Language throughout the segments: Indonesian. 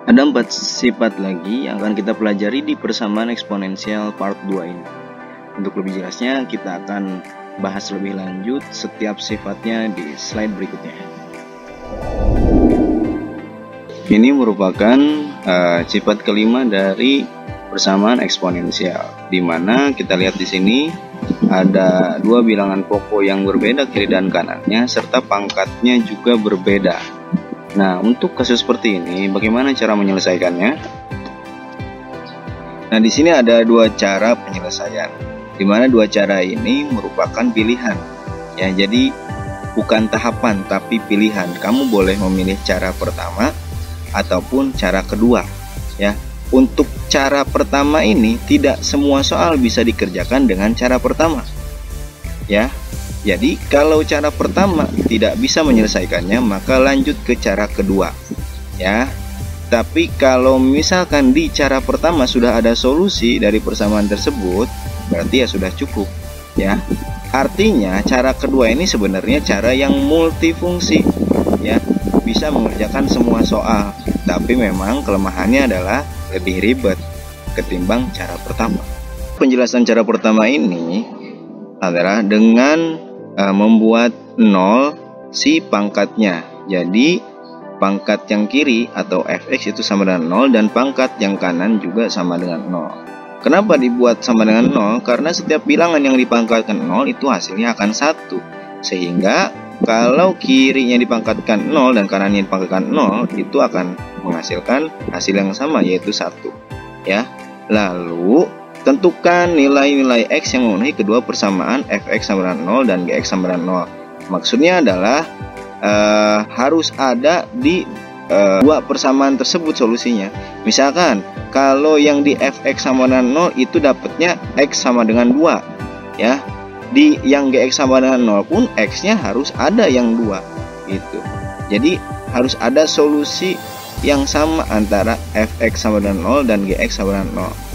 Ada 4 sifat lagi yang akan kita pelajari di persamaan eksponensial part 2 ini. Untuk lebih jelasnya, kita akan bahas lebih lanjut setiap sifatnya di slide berikutnya. Ini merupakan sifat kelima dari persamaan eksponensial, di mana kita lihat di sini ada dua bilangan pokok yang berbeda kiri dan kanannya, serta pangkatnya juga berbeda. Nah, untuk kasus seperti ini, bagaimana cara menyelesaikannya? Nah, di sini ada dua cara penyelesaian, di mana dua cara ini merupakan pilihan. Ya, jadi bukan tahapan, tapi pilihan. Kamu boleh memilih cara pertama ataupun cara kedua. Ya, untuk cara pertama ini tidak semua soal bisa dikerjakan dengan cara pertama. Ya. Jadi kalau cara pertama tidak bisa menyelesaikannya, maka lanjut ke cara kedua, ya. Tapi kalau misalkan di cara pertama sudah ada solusi dari persamaan tersebut, berarti ya sudah cukup, ya. Artinya cara kedua ini sebenarnya cara yang multifungsi, ya, bisa mengerjakan semua soal. Tapi memang kelemahannya adalah lebih ribet ketimbang cara pertama. Penjelasan cara pertama ini adalah dengan membuat 0 si pangkatnya. Jadi pangkat yang kiri atau fx itu sama dengan 0 dan pangkat yang kanan juga sama dengan 0. Kenapa dibuat sama dengan 0? Karena setiap bilangan yang dipangkatkan 0 itu hasilnya akan 1. Sehingga kalau kirinya dipangkatkan 0 dan kanannya dipangkatkan 0, itu akan menghasilkan hasil yang sama, yaitu 1. Ya. Lalu tentukan nilai-nilai x yang memenuhi kedua persamaan fx sama dengan 0 dan gx sama dengan 0. Maksudnya adalah harus ada di dua persamaan tersebut solusinya. Misalkan kalau yang di fx sama dengan 0 itu dapatnya x sama dengan 2, ya. Di yang gx sama dengan 0 pun x-nya harus ada yang 2 gitu. Jadi harus ada solusi yang sama antara fx sama dengan 0 dan gx sama dengan 0.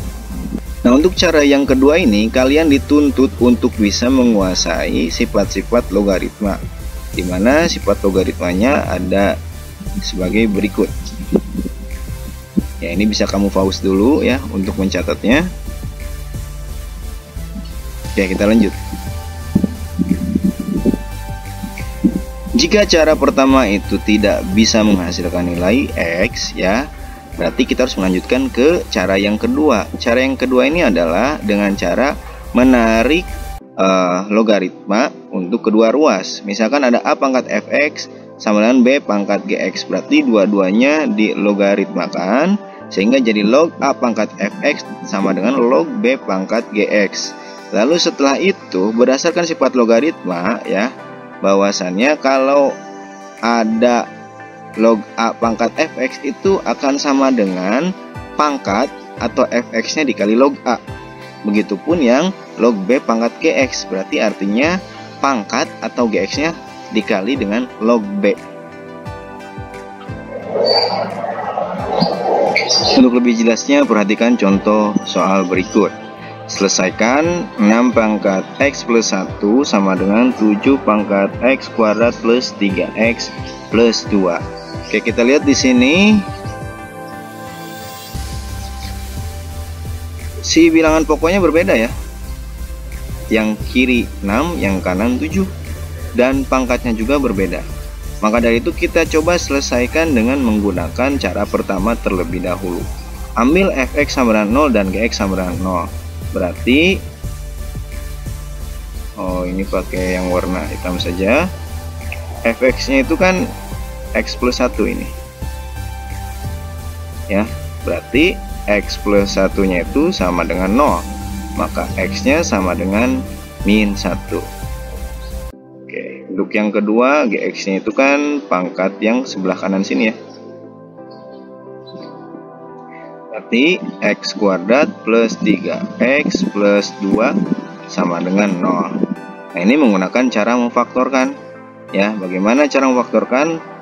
Nah, untuk cara yang kedua ini kalian dituntut untuk bisa menguasai sifat-sifat logaritma, di mana sifat logaritmanya ada sebagai berikut. Ya, ini bisa kamu pause dulu ya untuk mencatatnya. Oke, kita lanjut. Jika cara pertama itu tidak bisa menghasilkan nilai x, ya, berarti kita harus melanjutkan ke cara yang kedua. Cara yang kedua ini adalah dengan cara menarik logaritma untuk kedua ruas. Misalkan ada a pangkat fx sama dengan b pangkat gx. Berarti dua-duanya dilogaritmakan sehingga jadi log a pangkat fx sama dengan log b pangkat gx. Lalu setelah itu berdasarkan sifat logaritma, ya, bahwasannya kalau ada log a pangkat fx itu akan sama dengan pangkat atau fx-nya dikali log a. Begitupun yang log b pangkat gx, berarti artinya pangkat atau gx-nya dikali dengan log b. Untuk lebih jelasnya perhatikan contoh soal berikut. Selesaikan 6 pangkat x plus 1 sama dengan 7 pangkat x kuadrat plus 3x plus 2. Oke, kita lihat di sini si bilangan pokoknya berbeda, ya. Yang kiri 6, yang kanan 7, dan pangkatnya juga berbeda. Maka dari itu kita coba selesaikan dengan menggunakan cara pertama terlebih dahulu. Ambil fx sama dengan 0 dan gx sama dengan 0. Berarti ini pakai yang warna hitam saja. Fx-nya itu kan x plus 1 ini, ya, berarti x plus 1 nya itu sama dengan 0, maka x nya sama dengan min 1. Oke, untuk yang kedua gx nya itu kan pangkat yang sebelah kanan sini, ya, berarti x kuadrat plus 3x plus 2 sama dengan 0. Nah, ini menggunakan cara memfaktorkan, ya. Bagaimana cara memfaktorkan?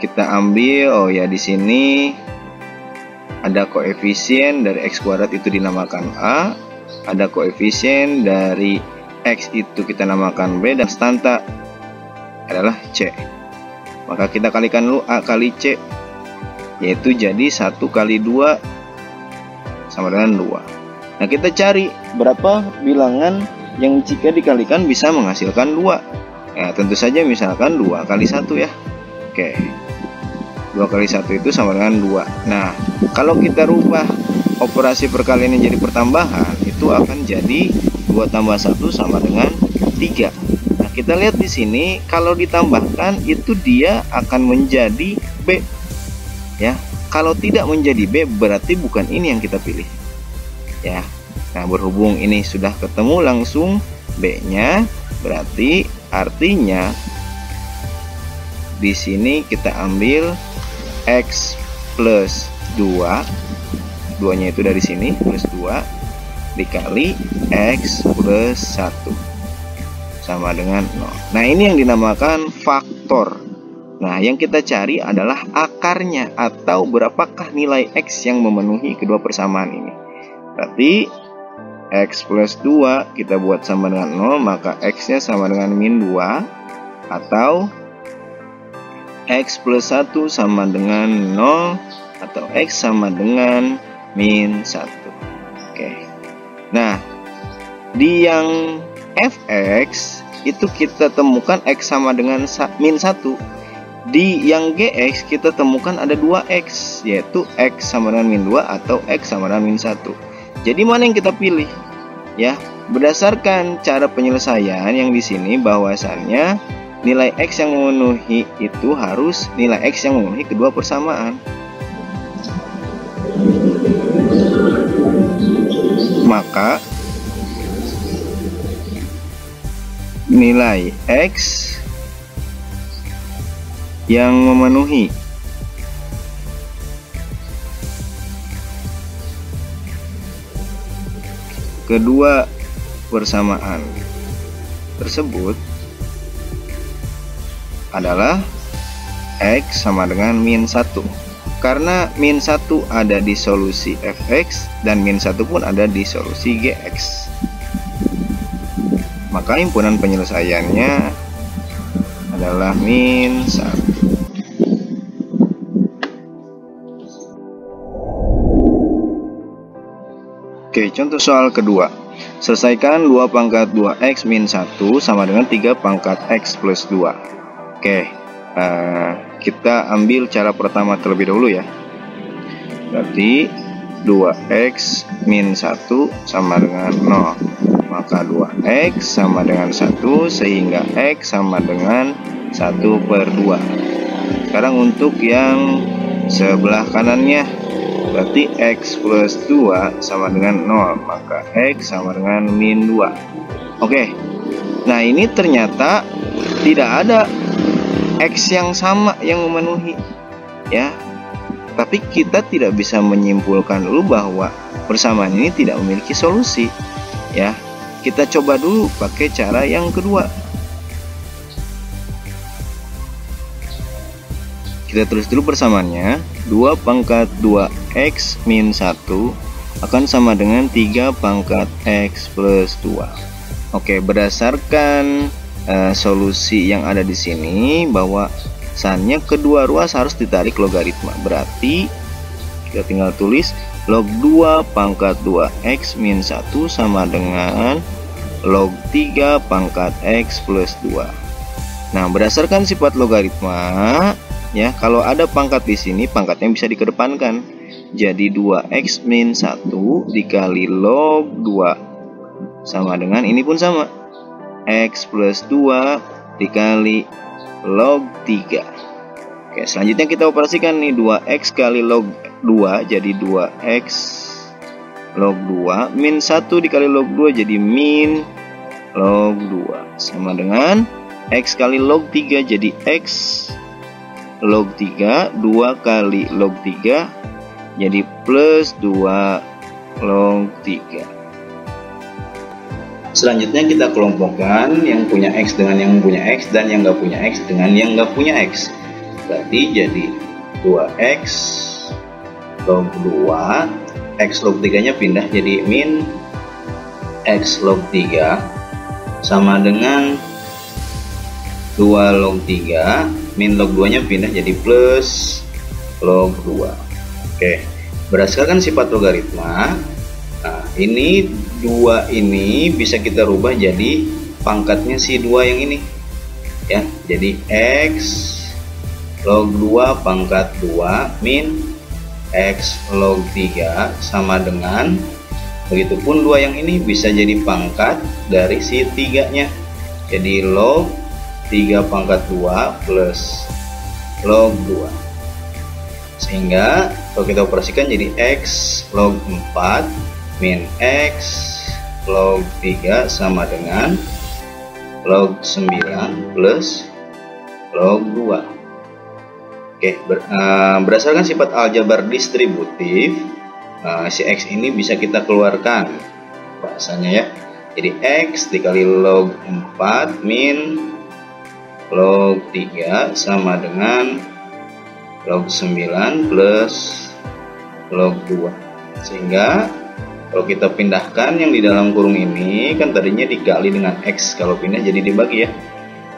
Kita ambil, ya, di sini ada koefisien dari x kuadrat itu dinamakan a, ada koefisien dari x itu kita namakan b, dan konstanta adalah c. Maka kita kalikan dulu a kali c. yaitu jadi 1 kali 2 sama dengan 2. Nah, kita cari berapa bilangan yang jika dikalikan bisa menghasilkan 2. Ya, tentu saja misalkan 2 kali 1 ya. Oke, 2 kali 1 itu sama dengan 2. Nah, kalau kita rubah operasi perkalian jadi pertambahan, itu akan jadi 2 tambah 1 sama dengan 3. Nah, kita lihat di sini kalau ditambahkan itu dia akan menjadi B. Ya, kalau tidak menjadi B berarti bukan ini yang kita pilih. Ya. Nah, berhubung ini sudah ketemu langsung B-nya, berarti artinya di sini kita ambil X plus 2. 2-nya itu dari sini plus 2 dikali X plus 1 sama dengan 0. Nah, ini yang dinamakan faktor. Nah, yang kita cari adalah akarnya atau berapakah nilai X yang memenuhi kedua persamaan ini. Berarti X plus 2 kita buat sama dengan 0, maka X-nya sama dengan min 2, atau X plus 1 sama dengan 0, atau X sama dengan min 1. Oke. Nah, di yang Fx itu kita temukan X sama dengan min 1. Di yang Gx kita temukan ada 2X, yaitu X sama dengan min 2 atau X sama dengan min 1. Jadi mana yang kita pilih? Ya, berdasarkan cara penyelesaian yang di sini bahwasannya nilai X yang memenuhi itu harus nilai X yang memenuhi kedua persamaan. Maka nilai X yang memenuhi kedua persamaan tersebut adalah X sama dengan min 1. Karena min 1 ada di solusi Fx dan min 1 pun ada di solusi Gx. Maka himpunan penyelesaiannya adalah min 1. Oke, contoh soal kedua. Selesaikan 2 pangkat 2x min 1 sama dengan 3 pangkat x plus 2. Oke, kita ambil cara pertama terlebih dahulu ya. Berarti 2x min 1 sama dengan 0. Maka 2x sama dengan 1 sehingga x sama dengan 1/2. Sekarang untuk yang sebelah kanannya, berarti X plus 2 sama dengan 0, maka X sama dengan min 2. Oke, nah ini ternyata tidak ada X yang sama yang memenuhi ya. Tapi kita tidak bisa menyimpulkan dulu bahwa persamaan ini tidak memiliki solusi ya. Kita coba dulu pakai cara yang kedua. Kita tulis dulu persamaannya. 2 pangkat 2x min 1 akan sama dengan 3 pangkat x plus 2. Oke, berdasarkan solusi yang ada di sini bahwa sannya kedua ruas harus ditarik logaritma. Berarti kita tinggal tulis log 2 pangkat 2x min 1 sama dengan log 3 pangkat x plus 2. Nah, berdasarkan sifat logaritma ya, kalau ada pangkat di sini, pangkatnya bisa dikedepankan. Jadi 2x min 1 dikali log 2 sama dengan ini pun sama, x plus 2 dikali log 3. Oke, selanjutnya kita operasikan nih, 2x kali log 2 jadi 2x log 2 min 1 dikali log 2 jadi min log 2 sama dengan x kali log 3 jadi x log 3, 2 kali log 3 jadi plus 2 log 3. Selanjutnya kita kelompokkan yang punya X dengan yang punya X dan yang nggak punya X dengan yang nggak punya X. Berarti jadi 2X log 2, X log 3 nya pindah jadi min X log 3 sama dengan 2 log 3, min log 2 nya pindah jadi plus log 2. Oke, berdasarkan sifat logaritma, nah ini 2 ini bisa kita rubah jadi pangkatnya si 2 yang ini ya. Jadi X log 2 pangkat 2 min X log 3 sama dengan, begitupun 2 yang ini bisa jadi pangkat dari si 3 nya. Jadi log 3 pangkat 2 plus log 2, sehingga kalau kita operasikan jadi X log 4 min X log 3 sama dengan log 9 plus log 2. Oke, berdasarkan sifat aljabar distributif, si X ini bisa kita keluarkan bahasanya ya. Jadi X dikali log 4 min log 3 sama dengan log 9 plus log 2. Sehingga kalau kita pindahkan yang di dalam kurung ini, kan tadinya dikali dengan X, kalau pindah jadi dibagi ya.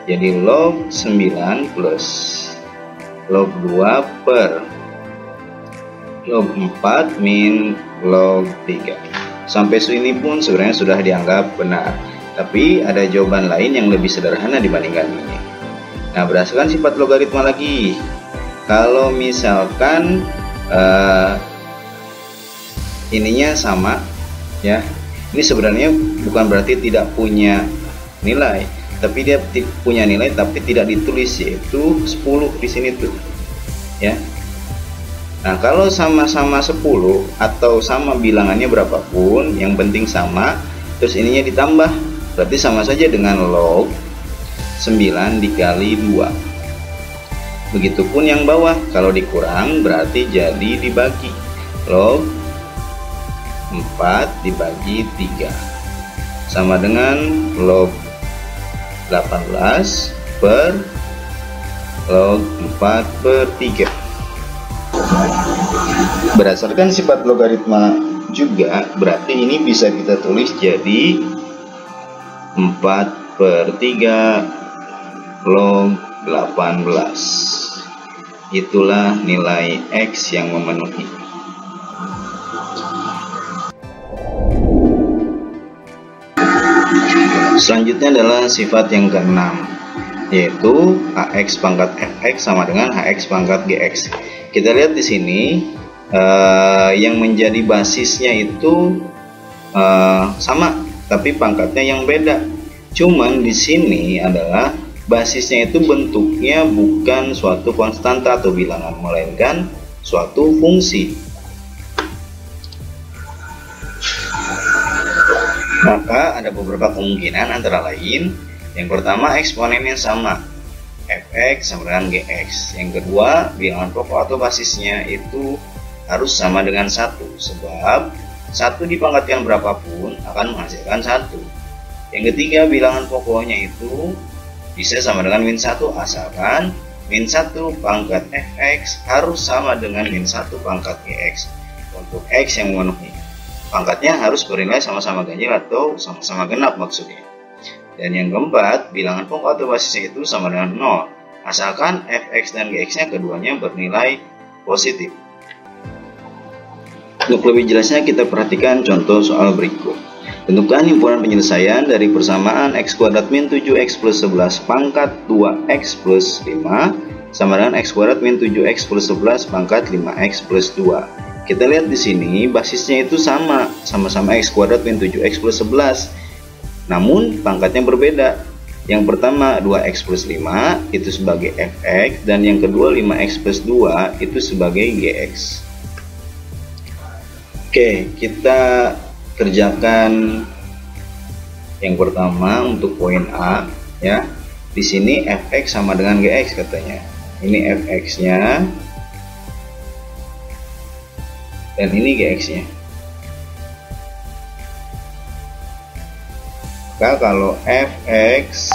Jadi log 9 plus log 2 per log 4 min log 3. Sampai sini pun sebenarnya sudah dianggap benar, tapi ada jawaban lain yang lebih sederhana dibandingkan ini. Nah, berdasarkan sifat logaritma lagi, kalau misalkan ininya sama ya, ini sebenarnya bukan berarti tidak punya nilai, tapi dia punya nilai tapi tidak ditulis, yaitu 10 di sini tuh ya. Nah, kalau sama-sama 10 atau sama bilangannya berapapun, yang penting sama, terus ininya ditambah, berarti sama saja dengan log 9 dikali 2. Begitupun yang bawah, kalau dikurang berarti jadi dibagi, log 4 dibagi 3 sama dengan log 18 per log 4 per 3. Berdasarkan sifat logaritma juga, berarti ini bisa kita tulis jadi 4 per 3 log 18. Itulah nilai X yang memenuhi. Selanjutnya adalah sifat yang keenam, yaitu AX pangkat FX sama dengan HX pangkat GX. Kita lihat di sini yang menjadi basisnya itu sama, tapi pangkatnya yang beda. Cuman di sini adalah basisnya itu bentuknya bukan suatu konstanta atau bilangan, melainkan suatu fungsi. Maka ada beberapa kemungkinan, antara lain yang pertama eksponennya sama, fx sama dengan gx. Yang kedua, bilangan pokok atau basisnya itu harus sama dengan 1, sebab 1 dipangkatkan berapapun akan menghasilkan 1. Yang ketiga, bilangan pokoknya itu bisa sama dengan min 1, asalkan min 1 pangkat fx harus sama dengan min 1 pangkat gx. Untuk x yang memenuhi, pangkatnya harus bernilai sama-sama ganjil atau sama-sama genap maksudnya. Dan yang keempat, bilangan pokok atau basisnya itu sama dengan 0, asalkan fx dan gx-nya keduanya bernilai positif. Untuk lebih jelasnya kita perhatikan contoh soal berikut. Tentukan himpunan penyelesaian dari persamaan x kuadrat min 7x plus 11 pangkat 2x plus 5 sama dengan x kuadrat min 7x plus 11 pangkat 5x plus 2. Kita lihat di sini basisnya itu sama-sama x kuadrat min 7x plus 11. Namun pangkatnya berbeda. Yang pertama 2x plus 5 itu sebagai fx, dan yang kedua 5x plus 2 itu sebagai gx. Oke, kita kerjakan yang pertama untuk poin A ya. Di sini fx sama dengan gx katanya. Ini fx-nya dan ini gx-nya. Maka kalau fx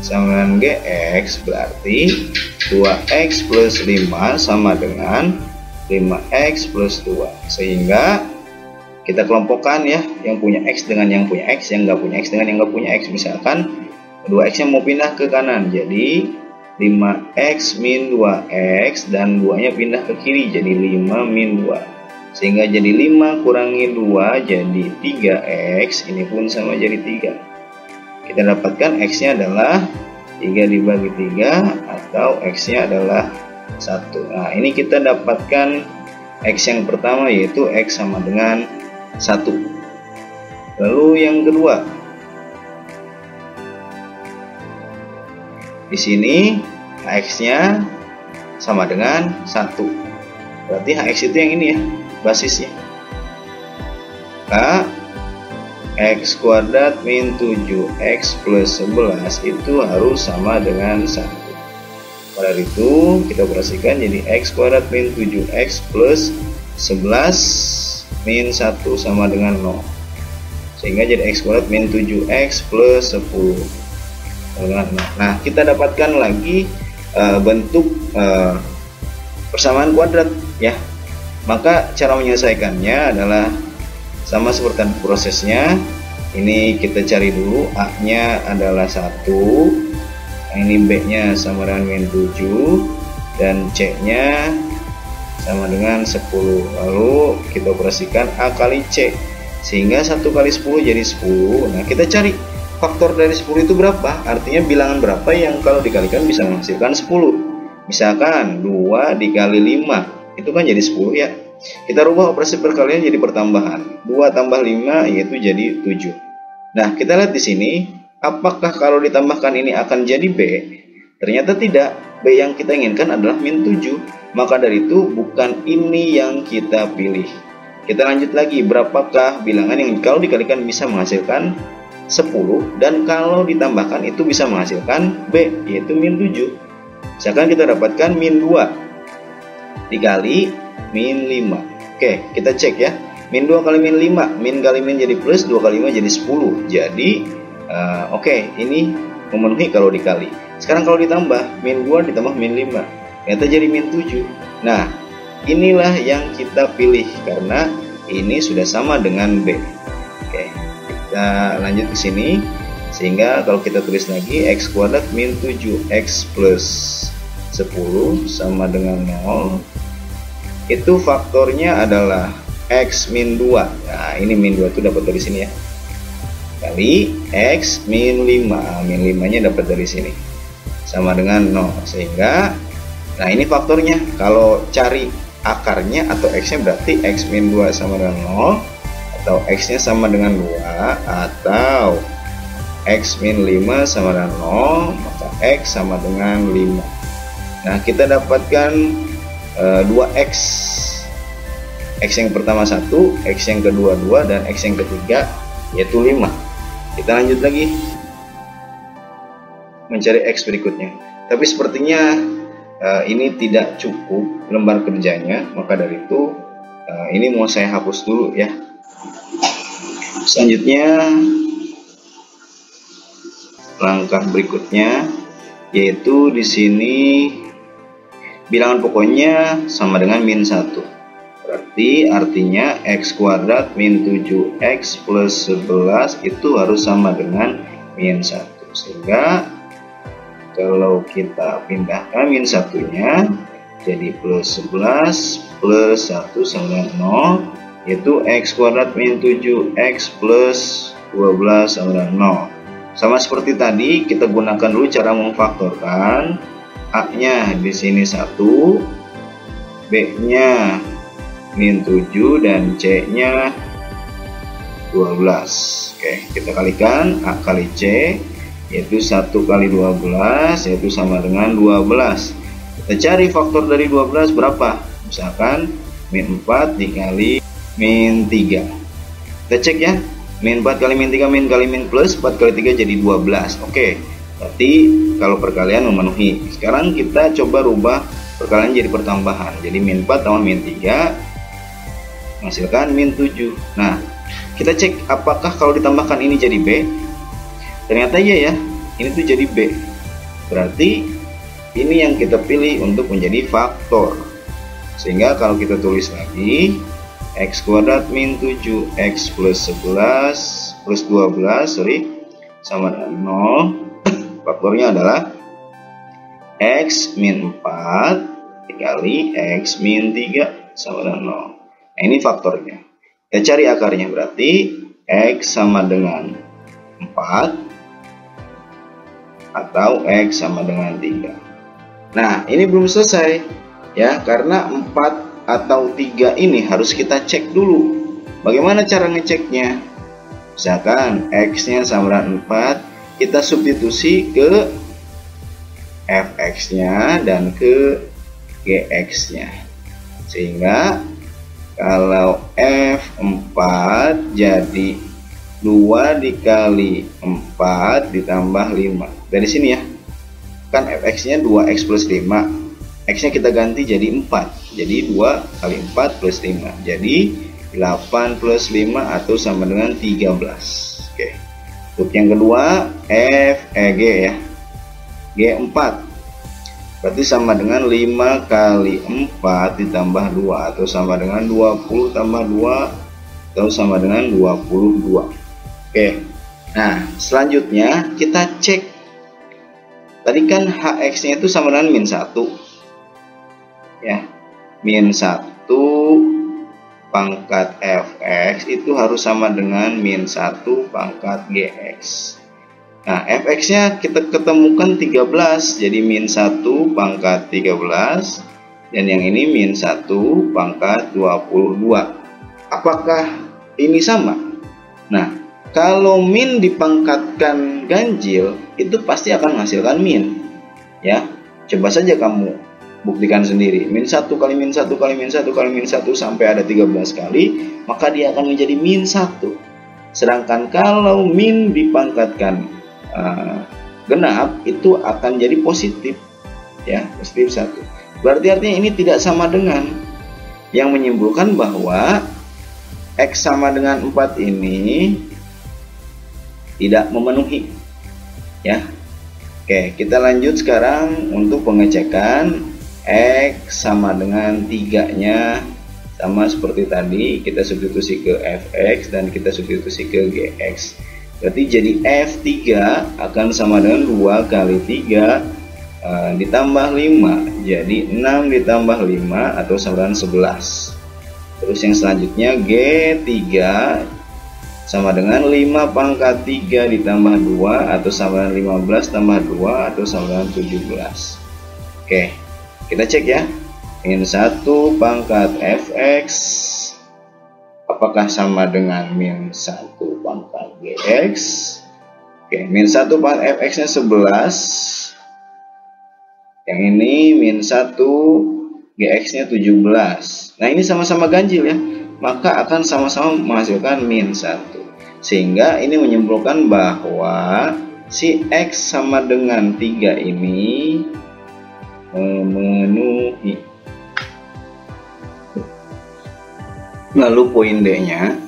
sama dengan gx berarti 2x plus 5 sama dengan 5x plus 2. Sehingga kita kelompokkan ya, yang punya x dengan yang punya x, yang nggak punya x dengan yang nggak punya x. Misalkan 2x yang mau pindah ke kanan, jadi 5x min 2x, dan 2 nya pindah ke kiri jadi 5 min 2, sehingga jadi 5 kurangi 2 jadi 3x. Ini pun sama jadi 3. Kita dapatkan x nya adalah 3 dibagi 3 atau x nya adalah 1. Nah, ini kita dapatkan x yang pertama, yaitu x sama dengan 1. Lalu yang kedua, di sini hx-nya sama dengan 1. Berarti hx itu yang ini ya, basisnya. Maka x kuadrat min 7x plus 11 itu harus sama dengan 1. Pada itu kita operasikan jadi x kuadrat min 7x plus 11 min 1 sama dengan 0. Sehingga jadi x kuadrat min 7x plus 10. Nah, kita dapatkan lagi bentuk persamaan kuadrat ya. Maka cara menyelesaikannya adalah sama seperti prosesnya. Ini kita cari dulu, a-nya adalah 1, ini b-nya sama dengan min 7, dan c-nya sama dengan 10. Lalu kita operasikan a kali c, sehingga 1 kali 10 jadi 10. Nah, kita cari faktor dari 10 itu berapa, artinya bilangan berapa yang kalau dikalikan bisa menghasilkan 10. Misalkan 2 dikali 5, itu kan jadi 10 ya. Kita rubah operasi perkalian jadi pertambahan. 2 tambah 5 yaitu jadi 7. Nah, kita lihat di sini, apakah kalau ditambahkan ini akan jadi B? Ternyata tidak. B yang kita inginkan adalah min 7. Maka dari itu bukan ini yang kita pilih. Kita lanjut lagi, berapakah bilangan yang kalau dikalikan bisa menghasilkan 10 dan kalau ditambahkan itu bisa menghasilkan B, yaitu min 7. Misalkan kita dapatkan min 2 dikali min 5. Oke, kita cek ya. Min 2 kali min 5, min kali min jadi plus, 2 kali 5 jadi 10. Jadi oke, ini memenuhi kalau dikali. Sekarang kalau ditambah, min 2 ditambah min 5, ternyata jadi min 7. Nah, inilah yang kita pilih karena ini sudah sama dengan B. Oke, kita lanjut ke sini. Sehingga kalau kita tulis lagi, x kuadrat min 7x plus 10 sama dengan 0. Itu faktornya adalah x min 2. Nah, ini min 2 itu dapat dari sini ya. Kali x min 5. Min 5-nya dapat dari sini. Sama dengan 0. Sehingga, nah ini faktornya. Kalau cari akarnya atau x-nya berarti x min 2 sama dengan 0. Atau x-nya sama dengan 2. Atau x min 5 sama dengan 0. Maka x sama dengan 5. Nah, kita dapatkan 2x. X yang pertama 1, x yang kedua 2, dan x yang ketiga yaitu 5. Kita lanjut lagi mencari x berikutnya. Tapi sepertinya ini tidak cukup lembar kerjanya, maka dari itu ini mau saya hapus dulu ya. Selanjutnya langkah berikutnya yaitu di sini bilangan pokoknya sama dengan min 1. Berarti artinya x kuadrat min 7x plus 11 itu harus sama dengan min 1. Sehingga kalau kita pindahkan min 1-nya jadi plus 11 plus 1 sama dengan 0, yaitu x kuadrat min 7x plus 12 sama dengan 0. Sama seperti tadi, kita gunakan dulu cara memfaktorkan. A-nya di sini 1, B-nya min 7, dan C-nya 12. Oke, kita kalikan A kali C, yaitu 1 kali 12, yaitu sama dengan 12. Kita cari faktor dari 12 berapa? Misalkan min 4 dikali min 3. Kita cek ya, min 4 kali min 3, min kali min plus 4 kali 3 jadi 12. Oke, berarti kalau perkalian memenuhi. Sekarang kita coba rubah perkalian jadi pertambahan. Jadi min 4 tambah min 3 menghasilkan min 7. Nah, kita cek apakah kalau ditambahkan ini jadi B. Ternyata iya ya, ini tuh jadi B. Berarti ini yang kita pilih untuk menjadi faktor. Sehingga kalau kita tulis lagi, x kuadrat min 7x plus 11 plus 12 sama dengan 0. Faktornya adalah X min 4 dikali X min 3 sama dengan 0. Nah, ini faktornya. Kita cari akarnya, berarti X sama dengan 4 atau X sama dengan 3. Nah, ini belum selesai ya, karena 4 atau 3 ini harus kita cek dulu. Bagaimana cara ngeceknya? Misalkan X-nya sama dengan 4, kita substitusi ke Fx-nya dan ke Gx-nya. Sehingga kalau F4 jadi 2 dikali 4 ditambah 5. Dari sini ya, kan Fx-nya 2x plus 5, X-nya kita ganti jadi 4, jadi 2 kali 4 plus 5, jadi 8 plus 5 atau sama dengan 13. Oke. Untuk yang kedua G ya, G4 berarti sama dengan 5 kali 4 ditambah 2 atau sama dengan 20 tambah 2 atau sama dengan 22. Oke, nah selanjutnya kita cek. Tadi kan Hx-nya itu sama dengan min 1 ya, min 1 pangkat Fx itu harus sama dengan min 1 pangkat Gx. Nah, Fx-nya kita ketemukan 13, jadi min 1 pangkat 13, dan yang ini min 1 pangkat 22. Apakah ini sama? Nah, kalau min dipangkatkan ganjil, itu pasti akan menghasilkan min. Ya, coba saja kamu buktikan sendiri. Min 1 kali min 1 kali min 1 kali min 1 sampai ada 13 kali, maka dia akan menjadi min 1. Sedangkan kalau min dipangkatkan genap, itu akan jadi positif. Ya, positif 1. Berarti artinya ini tidak sama dengan, yang menyimpulkan bahwa X sama dengan 4 ini tidak memenuhi ya. Oke, kita lanjut sekarang untuk pengecekan X sama dengan 3-nya, sama seperti tadi, kita substitusi ke Fx dan kita substitusi ke Gx. Berarti jadi F3 akan sama dengan 2 kali 3 ditambah 5, jadi 6 ditambah 5 atau sama dengan 11. Terus yang selanjutnya G3 sama dengan 5 pangkat 3 ditambah 2 atau sama dengan 15 tambah 2 atau sama dengan 17. Oke, kita cek ya. Min 1 pangkat Fx apakah sama dengan min 1 pangkat Gx? Oke, min 1 pangkat Fx nya 11, yang ini min 1 Gx nya 17. Nah, ini sama-sama ganjil ya, maka akan sama-sama menghasilkan min 1. Sehingga ini menyimpulkan bahwa si X sama dengan 3 ini memenuhi. Lalu poin D-nya,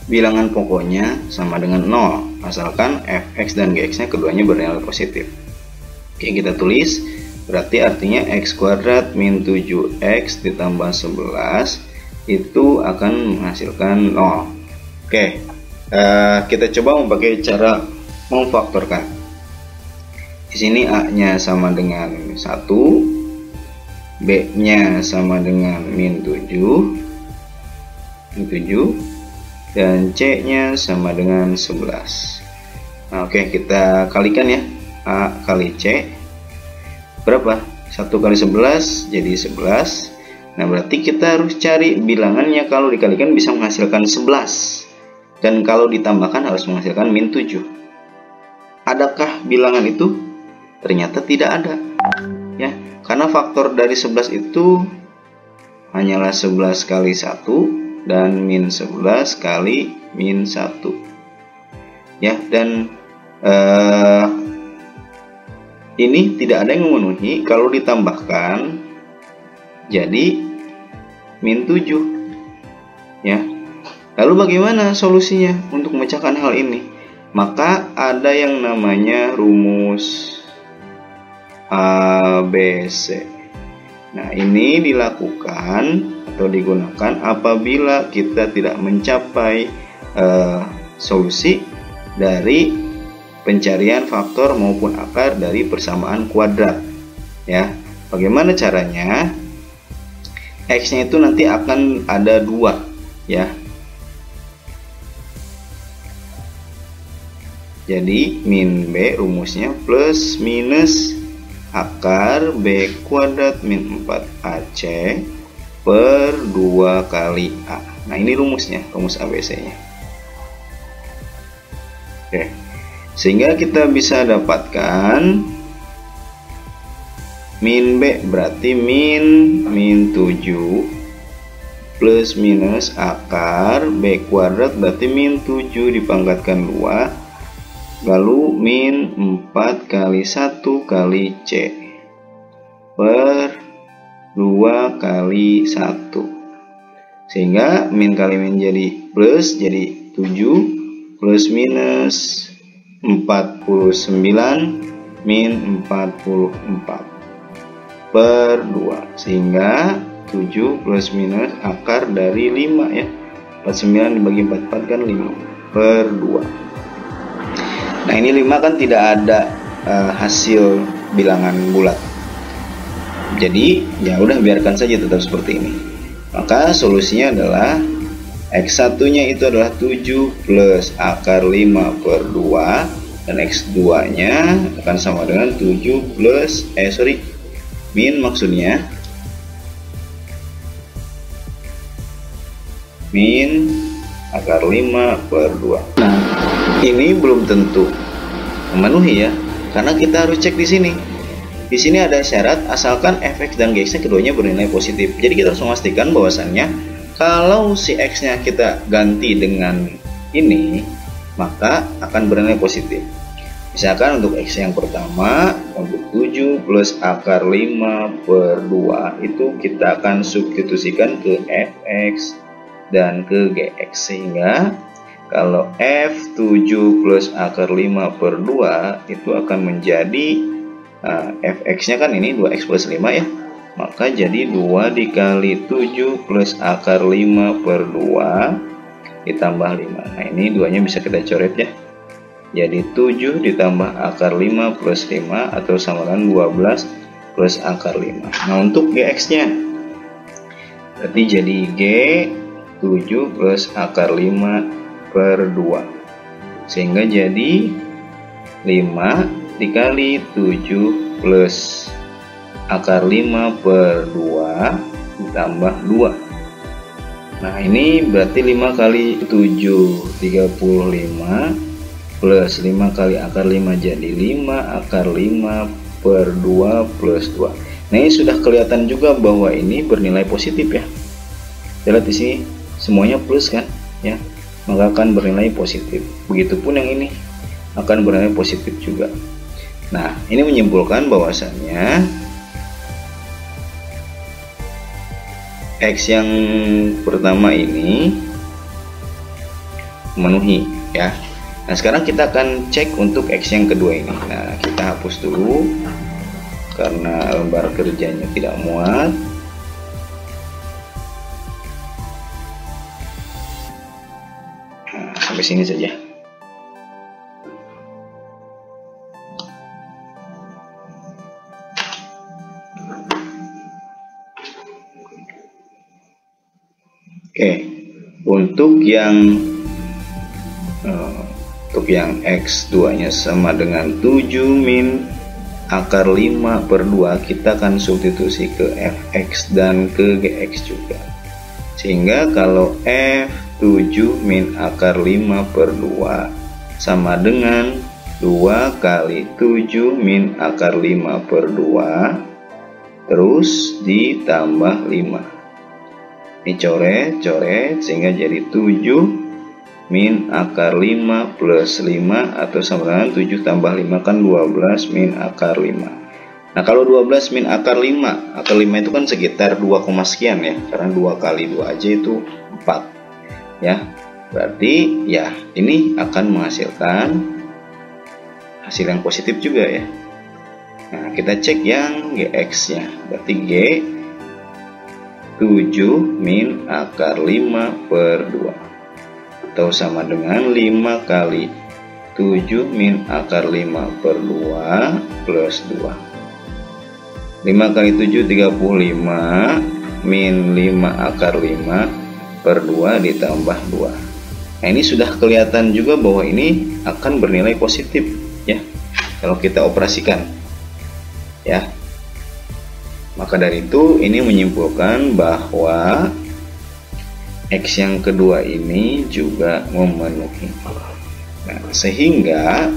bilangan pokoknya sama dengan 0 asalkan Fx dan Gx-nya keduanya bernilai positif. Oke, kita tulis, berarti artinya X kuadrat min 7X ditambah 11 itu akan menghasilkan 0. Oke, kita coba memakai cara memfaktorkan. Di sini A-nya sama dengan 1, B-nya sama dengan min 7, dan C-nya sama dengan 11. Nah, oke, kita kalikan ya. A kali C berapa? 1 kali 11 jadi 11. Nah, berarti kita harus cari bilangannya. Kalau dikalikan bisa menghasilkan 11, dan kalau ditambahkan harus menghasilkan min 7. Adakah bilangan itu? Ternyata tidak ada ya, karena faktor dari 11 itu hanyalah 11 kali 1 dan min 11 kali min 1 ya. Dan ini tidak ada yang memenuhi. Kalau ditambahkan jadi min 7 ya. Lalu bagaimana solusinya untuk memecahkan hal ini? Maka ada yang namanya rumus ABC. Nah, ini dilakukan atau digunakan apabila kita tidak mencapai solusi dari pencarian faktor maupun akar dari persamaan kuadrat. Ya, bagaimana caranya? X-nya itu nanti akan ada 2, ya. Jadi min B rumusnya plus minus akar B kuadrat min 4AC per 2 kali A. Nah, ini rumusnya, rumus ABC-nya. Oke, sehingga kita bisa dapatkan min B berarti min 7 plus minus akar B kuadrat berarti min 7 dipangkatkan 2, lalu min 4 kali 1 kali C per 2 kali 1, sehingga min kali min jadi plus, jadi 7 plus minus 49 min 44 per 2, sehingga 7 plus minus akar dari 5, ya. 49 dibagi 44 kan 5 per 2. Nah, ini 5 kan tidak ada hasil bilangan bulat. Jadi ya udah, biarkan saja tetap seperti ini. Maka solusinya adalah X1 nya itu adalah 7 plus akar 5 per 2, dan X2 nya akan sama dengan 7 plus min, maksudnya min akar 5 per 2. Nah, ini belum tentu memenuhi, ya, karena kita harus cek di sini. Di sini ada syarat asalkan fx dan gx-nya keduanya bernilai positif. Jadi kita harus memastikan bahwasannya kalau si x-nya kita ganti dengan ini, maka akan bernilai positif. Misalkan untuk x yang pertama, untuk 7 plus akar 5 per 2 itu kita akan substitusikan ke fx dan ke gx, sehingga kalau f7 plus akar 5 per 2 itu akan menjadi fx-nya kan ini 2x plus 5, ya. Maka jadi 2 dikali 7 plus akar 5 per 2 ditambah 5. Nah, ini 2-nya bisa kita coret, ya. Jadi 7 ditambah akar 5 plus 5 atau sama dengan 12 plus akar 5. Nah, untuk gx-nya berarti jadi G 7 plus akar 5 per 2, sehingga jadi 5 dikali 7 plus akar 5 per 2 ditambah 2. Nah, ini berarti 5 kali 7 35 plus 5 kali akar 5 jadi 5 akar 5 per 2 plus 2. Nah, ini sudah kelihatan juga bahwa ini bernilai positif, ya. Lihat di sini semuanya plus kan, ya, maka akan bernilai positif. Begitupun yang ini akan bernilai positif juga. Nah, ini menyimpulkan bahwasannya X yang pertama ini memenuhi, ya. Nah, sekarang kita akan cek untuk X yang kedua ini. Nah, kita hapus dulu karena lembar kerjanya tidak muat. Nah, sampai sini saja. Oke, untuk yang X2 nya sama dengan 7 min akar 5 per 2, kita akan substitusi ke fx dan ke gx juga, sehingga kalau f7 min akar 5 per 2 sama dengan 2 kali 7 min akar 5 per 2 terus ditambah 5. Ini coret sehingga jadi 7 min akar 5 plus 5 atau sama dengan 7 tambah 5 kan 12 min akar 5. Nah, kalau 12 min akar 5, akar 5 itu kan sekitar 2, sekian, ya, karena 2 kali 2 aja itu 4, ya. Berarti ya ini akan menghasilkan hasil yang positif juga, ya. Nah, kita cek yang gx nya, berarti G 7 min akar 5 per 2 atau sama dengan 5 kali 7 min akar 5 per 2 plus 2. 5 kali 7 35 min 5 akar 5 per 2 ditambah 2. Nah, ini sudah kelihatan juga bahwa ini akan bernilai positif ya kalau kita operasikan ya. Maka dari itu ini menyimpulkan bahwa X yang kedua ini juga memenuhi. Nah, sehingga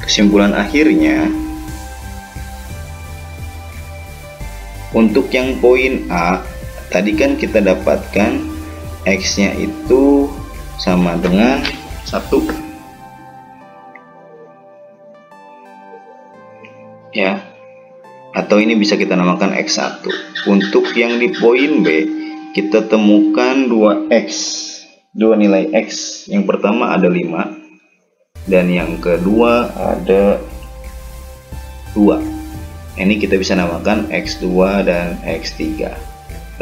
kesimpulan akhirnya untuk yang poin A tadi kan kita dapatkan X nya itu sama dengan 1 ya, atau ini bisa kita namakan X1. Untuk yang di poin B kita temukan 2 nilai X. Yang pertama ada 5 dan yang kedua ada 2. Ini kita bisa namakan X2 dan X3.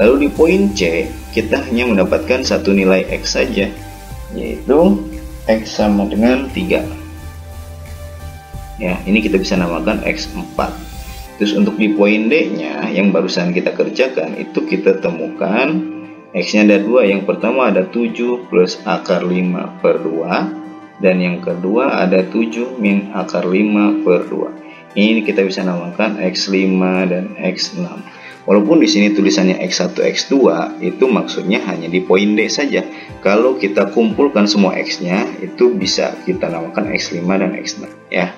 Lalu di poin C kita hanya mendapatkan satu nilai X saja, yaitu X sama dengan 3 ya. Ini kita bisa namakan X4. Terus untuk di poin D nya yang barusan kita kerjakan itu kita temukan X nya ada 2. Yang pertama ada 7 plus akar 5 per 2 dan yang kedua ada 7 min akar 5 per 2. Ini kita bisa namakan X5 dan X6. Walaupun di sini tulisannya X1, X2, itu maksudnya hanya di poin D saja. Kalau kita kumpulkan semua X-nya, itu bisa kita namakan X5 dan X6 ya.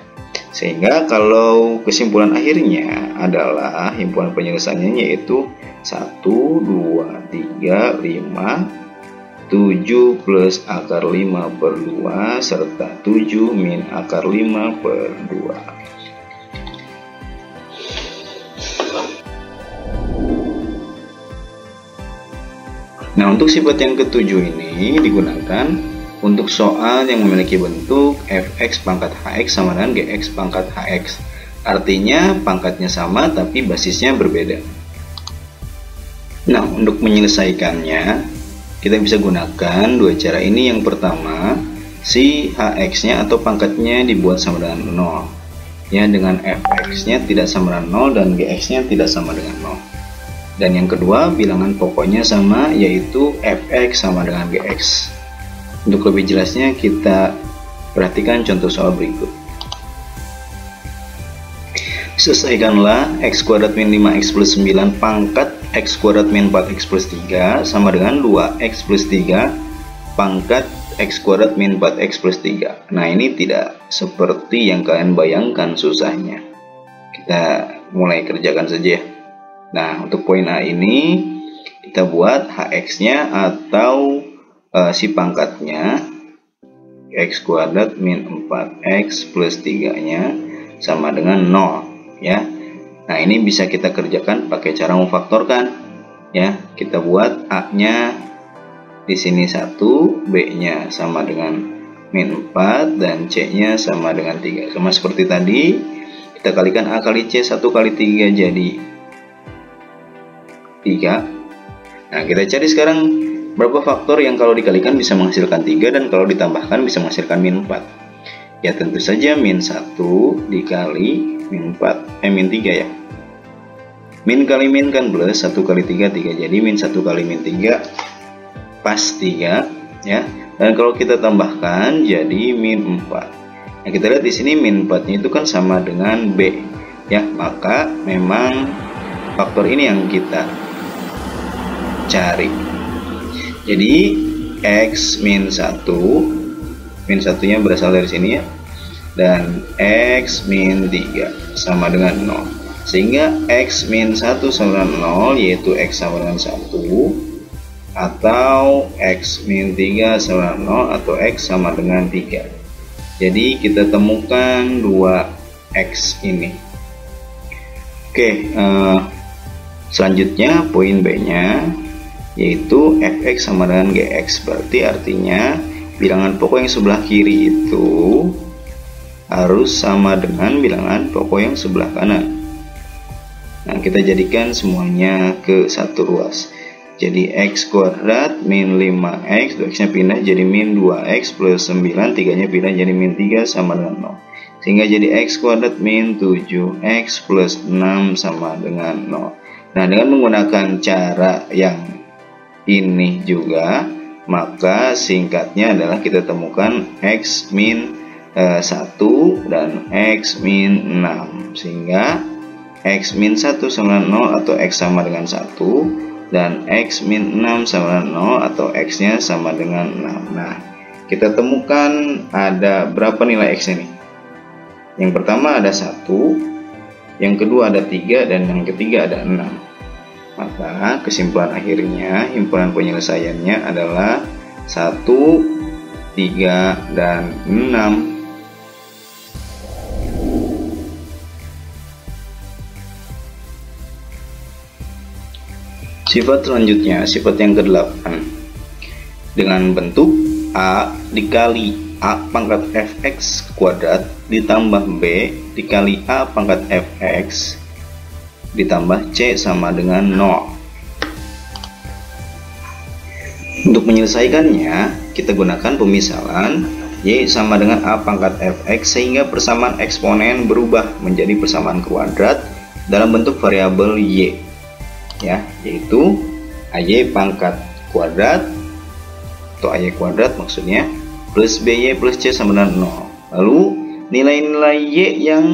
Sehingga kalau kesimpulan akhirnya adalah himpunan penyelesaiannya yaitu 1, 2, 3, 5, 7 plus akar 5 per 2 serta 7 min akar 5 per 2. Nah, untuk sifat yang ketujuh ini digunakan untuk soal yang memiliki bentuk fx pangkat hx sama dengan gx pangkat hx. Artinya pangkatnya sama tapi basisnya berbeda. Nah, untuk menyelesaikannya kita bisa gunakan dua cara ini. Yang pertama, si hx-nya atau pangkatnya dibuat sama dengan 0 ya, dengan fx-nya tidak sama dengan 0 dan gx-nya tidak sama dengan 0. Dan yang kedua, bilangan pokoknya sama, yaitu fx sama dengan gx. Untuk lebih jelasnya kita perhatikan contoh soal berikut. Selesaikanlah x kuadrat min 5x plus 9 pangkat x kuadrat min 4x plus 3 sama dengan 2x plus 3 pangkat x kuadrat min 4x plus 3. Nah, ini tidak seperti yang kalian bayangkan susahnya. Kita mulai kerjakan saja. Nah, untuk poin A ini kita buat hx-nya atau si pangkatnya x kuadrat min 4x plus 3-nya sama dengan 0 ya. Nah, ini bisa kita kerjakan pakai cara memfaktorkan ya. Kita buat A-nya di sini 1, B-nya sama dengan min 4 dan C-nya sama dengan 3. Sama seperti tadi, kita kalikan A kali C, 1 kali 3 jadi 3. Nah, kita cari sekarang berapa faktor yang kalau dikalikan bisa menghasilkan 3 dan kalau ditambahkan bisa menghasilkan min 4. Ya, tentu saja min 1 dikali min 4, min 3 ya. Min kali min kan plus, 1 kali 3, 3. Jadi min 1 kali min 3 pas 3 ya. Dan kalau kita tambahkan jadi min 4. Nah, kita lihat di sini min 4-nya itu kan sama dengan B ya. Maka memang faktor ini yang kita cari. Jadi x min 1, min 1-nya berasal dari sini ya, dan x min 3 sama dengan 0. Sehingga x min 1 sama dengan 0 yaitu x sama dengan 1, atau x min 3 sama dengan 0 atau x sama dengan 3. Jadi kita temukan 2x ini. Oke, selanjutnya poin B-nya yaitu fx sama dengan gx. Berarti artinya bilangan pokok yang sebelah kiri itu harus sama dengan bilangan pokok yang sebelah kanan. Nah, kita jadikan semuanya ke satu ruas. Jadi x kuadrat min 5x, 2x nya pindah jadi min 2x plus 9, 3 nya pindah jadi min 3 sama dengan 0. Sehingga jadi x kuadrat min 7x plus 6 sama dengan 0. Nah, dengan menggunakan cara yang ini juga, maka singkatnya adalah kita temukan x min 1 dan x min 6. Sehingga x min 1 sama 0 atau x sama dengan 1, dan x min 6 sama 0 atau x nya sama dengan 6. Nah, kita temukan ada berapa nilai x ini? Yang pertama ada 1, yang kedua ada 3, dan yang ketiga ada 6. Maka kesimpulan akhirnya, himpunan penyelesaiannya adalah 1, 3, dan 6. Sifat selanjutnya, sifat yang ke-8. Dengan bentuk A dikali A pangkat fx kuadrat ditambah B dikali A pangkat fx ditambah C sama dengan 0. Untuk menyelesaikannya, kita gunakan pemisalan Y sama dengan A pangkat fx sehingga persamaan eksponen berubah menjadi persamaan kuadrat dalam bentuk variabel Y, ya, yaitu AY pangkat kuadrat atau AY kuadrat maksudnya plus BY plus C sama dengan 0. Lalu nilai-nilai Y yang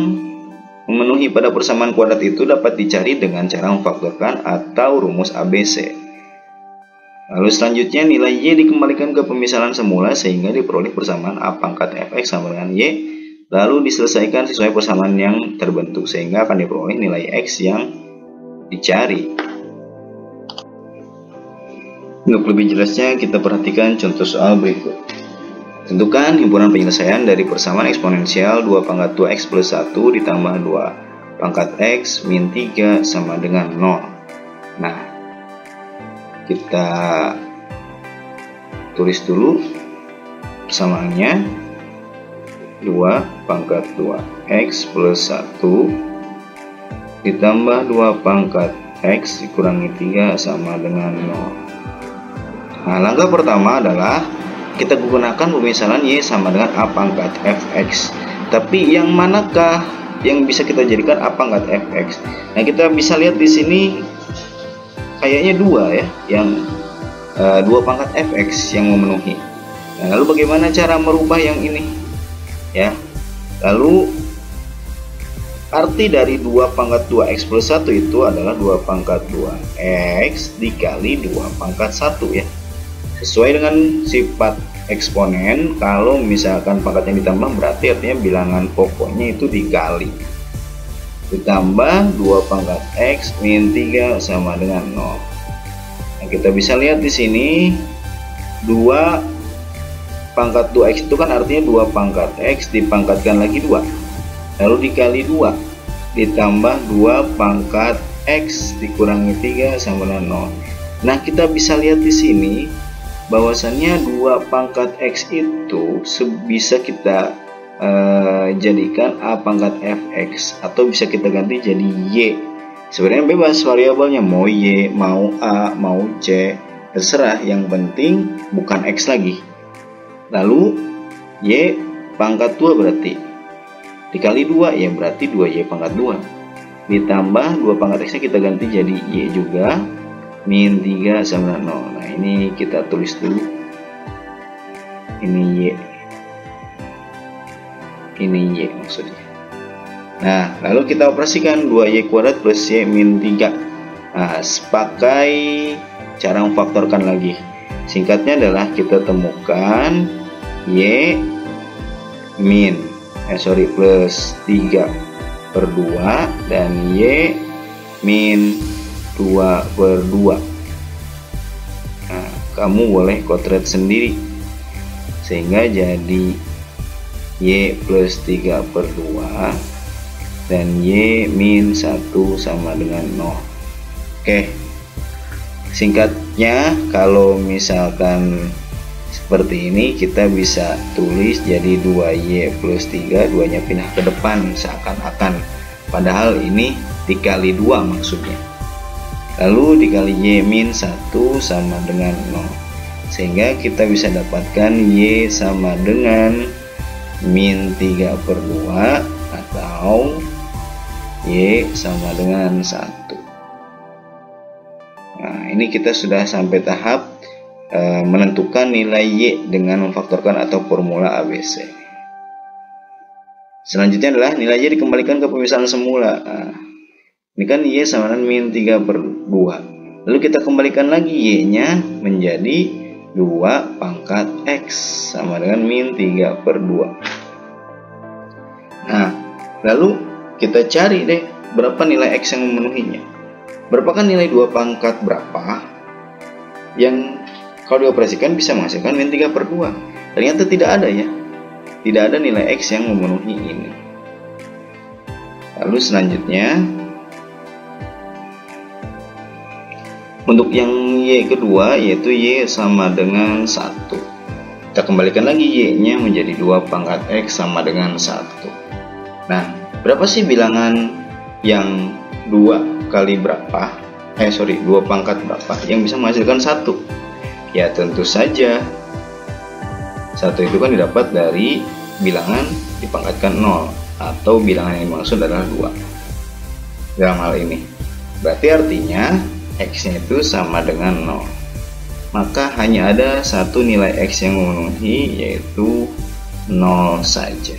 memenuhi pada persamaan kuadrat itu dapat dicari dengan cara memfaktorkan atau rumus ABC. Lalu selanjutnya nilai Y dikembalikan ke pemisalan semula sehingga diperoleh persamaan A pangkat fx sama dengan Y, lalu diselesaikan sesuai persamaan yang terbentuk sehingga akan diperoleh nilai X yang dicari. Untuk lebih jelasnya kita perhatikan contoh soal berikut. Tentukan himpunan penyelesaian dari persamaan eksponensial 2 pangkat 2x plus 1 ditambah 2 pangkat x min 3 sama dengan 0. Nah, kita tulis dulu persamaannya. 2 pangkat 2x plus 1 ditambah 2 pangkat x dikurangi 3 sama dengan 0. Nah, langkah pertama adalah kita gunakan pemisalan Y sama dengan A pangkat fx. Tapi yang manakah yang bisa kita jadikan A pangkat fx? Nah, kita bisa lihat di sini kayaknya 2 ya, yang 2 pangkat fx yang memenuhi. Nah, lalu bagaimana cara merubah yang ini? Ya, lalu arti dari 2 pangkat 2x plus 1 itu adalah 2 pangkat 2x dikali 2 pangkat 1 ya. Sesuai dengan sifat eksponen, kalau misalkan pangkatnya ditambah berarti artinya bilangan pokoknya itu dikali. Ditambah 2 pangkat x min 3 sama dengan 0. Nah, kita bisa lihat di sini 2 pangkat 2x itu kan artinya 2 pangkat x dipangkatkan lagi 2. Lalu dikali 2 ditambah 2 pangkat x dikurangi 3 sama dengan 0. Nah, kita bisa lihat di sini bahwasannya 2 pangkat x itu bisa kita jadikan A pangkat fx atau bisa kita ganti jadi Y. Sebenarnya bebas variabelnya, mau Y, mau A, mau C, terserah, yang penting bukan x lagi. Lalu Y pangkat 2 berarti dikali 2 ya berarti 2Y pangkat 2 ditambah 2 pangkat x nya kita ganti jadi Y juga min 3 sama 0. Nah, ini kita tulis dulu, ini Y maksudnya. Nah, lalu kita operasikan 2Y kuadrat plus Y min 3. Nah, pakai cara memfaktorkan lagi. Singkatnya adalah kita temukan Y min plus 3 per 2 dan Y min 2 per 2. Nah, kamu boleh kotret sendiri sehingga jadi Y plus 3 per 2 dan Y min 1 sama dengan 0. Oke, singkatnya kalau misalkan seperti ini kita bisa tulis jadi 2Y plus 3, 2 nya pindah ke depan seakan-akan padahal ini dikali 2 maksudnya. Lalu dikali Y min 1 sama dengan 0, sehingga kita bisa dapatkan Y sama dengan min 3/2 atau Y sama dengan 1. Nah, ini kita sudah sampai tahap menentukan nilai Y dengan memfaktorkan atau formula ABC. Selanjutnya adalah nilai Y dikembalikan ke pemisahan semula. Nah, ini kan Y sama dengan min 3/2. Lalu kita kembalikan lagi Y-nya menjadi 2 pangkat X sama dengan min 3/2. Nah, lalu kita cari deh berapa nilai X yang memenuhinya. Berapakah nilai 2 pangkat berapa yang kalau dioperasikan bisa menghasilkan min 3/2? Ternyata tidak ada ya. Tidak ada nilai X yang memenuhi ini. Lalu selanjutnya, untuk yang Y kedua yaitu Y sama dengan 1. Kita kembalikan lagi Y-nya menjadi 2 pangkat X sama dengan 1. Nah, berapa sih bilangan yang 2 kali berapa? 2 pangkat berapa yang bisa menghasilkan 1? Ya tentu saja 1 itu kan didapat dari bilangan dipangkatkan 0, atau bilangan yang dimaksud adalah 2 dalam hal ini. Berarti artinya X-nya itu sama dengan 0. Maka hanya ada satu nilai X yang memenuhi, yaitu 0 saja.